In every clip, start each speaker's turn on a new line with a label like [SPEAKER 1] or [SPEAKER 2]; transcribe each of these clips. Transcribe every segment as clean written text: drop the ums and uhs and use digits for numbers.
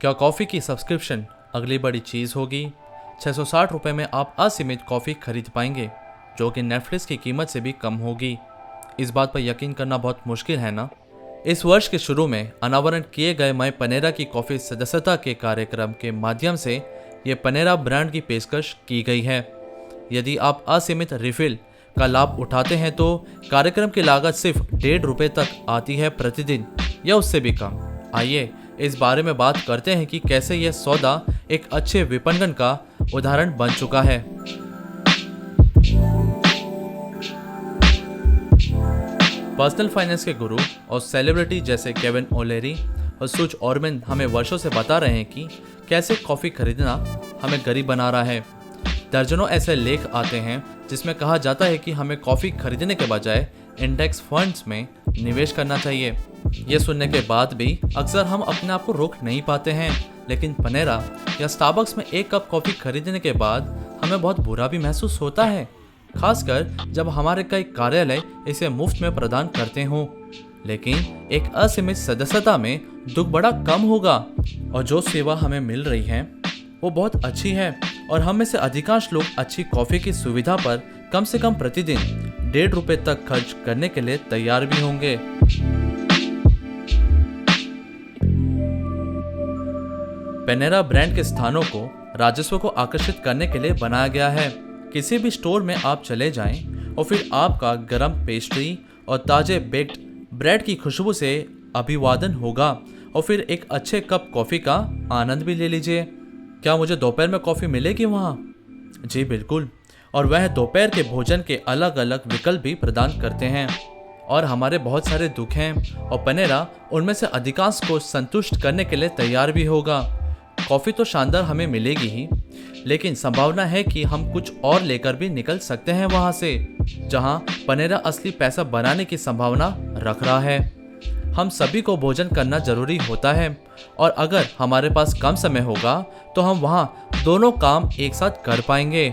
[SPEAKER 1] क्या कॉफ़ी की सब्सक्रिप्शन अगली बड़ी चीज़ होगी? 660 रुपये में आप असीमित कॉफ़ी खरीद पाएंगे, जो कि नेटफ्लिक्स की कीमत से भी कम होगी। इस बात पर यकीन करना बहुत मुश्किल है ना? इस वर्ष के शुरू में अनावरण किए गए माय पनेरा की कॉफ़ी सदस्यता के कार्यक्रम के माध्यम से ये पनेरा ब्रांड की पेशकश की गई है। यदि आप असीमित रिफिल का लाभ उठाते हैं तो कार्यक्रम की लागत सिर्फ ₹1.5 तक आती है प्रतिदिन, या उससे भी कम। आइए इस बारे में बात करते हैं कि कैसे यह सौदा एक अच्छे विपणन का उदाहरण बन चुका है। पर्सनल फाइनेंस के गुरु और सेलिब्रिटी जैसे केविन ओलेरी और सुच ऑर्मन हमें वर्षों से बता रहे हैं कि कैसे कॉफ़ी खरीदना हमें गरीब बना रहा है। दर्जनों ऐसे लेख आते हैं जिसमें कहा जाता है कि हमें कॉफ़ी खरीदने के बजाय इंडेक्स फंड्स में निवेश करना चाहिए। ये सुनने के बाद भी अक्सर हम अपने आप को रोक नहीं पाते हैं, लेकिन पनेरा या स्टारबक्स में एक कप कॉफ़ी खरीदने के बाद हमें बहुत बुरा भी महसूस होता है, खासकर जब हमारे कई कार्यालय इसे मुफ्त में प्रदान करते हों। लेकिन एक असीमित सदस्यता में दुख बड़ा कम होगा, और जो सेवा हमें मिल रही है वो बहुत अच्छी है, और हम में से अधिकांश लोग अच्छी कॉफ़ी की सुविधा पर कम से कम प्रतिदिन ₹1.5 तक खर्च करने के लिए तैयार भी होंगे। पनेरा ब्रांड के स्थानों को राजस्व को आकर्षित करने के लिए बनाया गया है। किसी भी स्टोर में आप चले जाएं और फिर आपका गरम पेस्ट्री और ताजे बेक्ड ब्रेड की खुशबू से अभिवादन होगा, और फिर एक अच्छे कप कॉफ़ी का आनंद भी ले लीजिए। क्या मुझे दोपहर में कॉफ़ी मिलेगी वहाँ? जी बिल्कुल, और वह दोपहर के भोजन के अलग अलग विकल्प भी प्रदान करते हैं। और हमारे बहुत सारे दुख हैं, और पनेरा उनमें से अधिकांश को संतुष्ट करने के लिए तैयार भी होगा। कॉफ़ी तो शानदार हमें मिलेगी ही, लेकिन संभावना है कि हम कुछ और लेकर भी निकल सकते हैं वहाँ से, जहाँ पनेरा असली पैसा बनाने की संभावना रख रहा है। हम सभी को भोजन करना जरूरी होता है, और अगर हमारे पास कम समय होगा तो हम वहाँ दोनों काम एक साथ कर पाएंगे।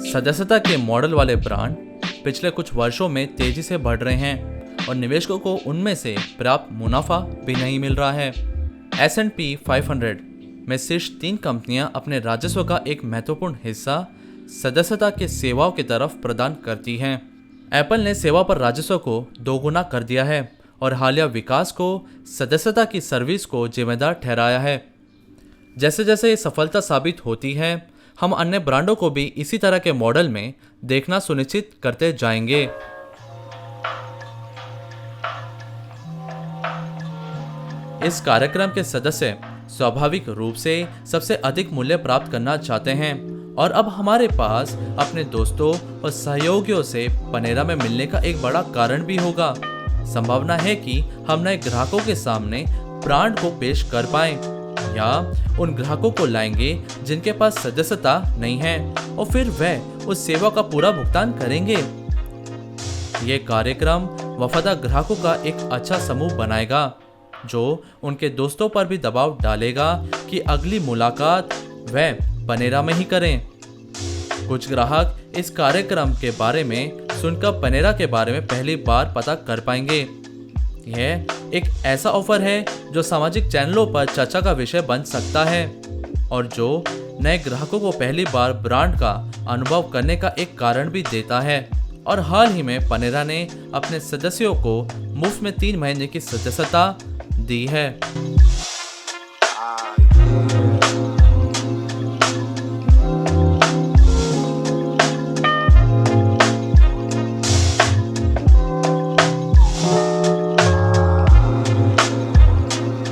[SPEAKER 1] सदस्यता के मॉडल वाले ब्रांड पिछले कुछ वर्षों में तेजी से बढ़ रहे हैं, और निवेशकों को उनमें से पर्याप्त मुनाफा भी नहीं मिल रहा है। S&P 500 में शीर्ष 3 कंपनियां अपने राजस्व का एक महत्वपूर्ण हिस्सा सदस्यता के सेवाओं की तरफ प्रदान करती हैं। एप्पल ने सेवा पर राजस्व को 2 गुना कर दिया है, और हालिया विकास को सदस्यता की सर्विस को जिम्मेदार ठहराया है। जैसे जैसे ये सफलता साबित होती है, हम अन्य ब्रांडों को भी इसी तरह के मॉडल में देखना सुनिश्चित करते जाएंगे। इस कार्यक्रम के सदस्य स्वाभाविक रूप से सबसे अधिक मूल्य प्राप्त करना चाहते हैं, और अब हमारे पास अपने दोस्तों और सहयोगियों से पनेरा में मिलने का एक बड़ा कारण भी होगा। संभावना है कि हम नए ग्राहकों के सामने ब्रांड को पेश कर पाएं, या उन ग्राहकों को लाएंगे जिनके पास सदस्यता नहीं है, और फिर वह उस सेवा का पूरा भुगतान करेंगे। ये कार्यक्रम वफादार ग्राहकों का एक अच्छा समूह बनाएगा, जो उनके दोस्तों पर भी दबाव डालेगा कि अगली मुलाकात वह पनेरा में ही करें। कुछ ग्राहक इस कार्यक्रम के बारे में सुनकर पनेरा के बारे में पहली बार पता कर पाएंगे। यह एक ऐसा ऑफर है जो सामाजिक चैनलों पर चर्चा का विषय बन सकता है, और जो नए ग्राहकों को पहली बार ब्रांड का अनुभव करने का एक कारण भी देता है। और हाल ही में पनेरा ने अपने सदस्यों को मुफ्त में 3 महीने की सदस्यता दी है।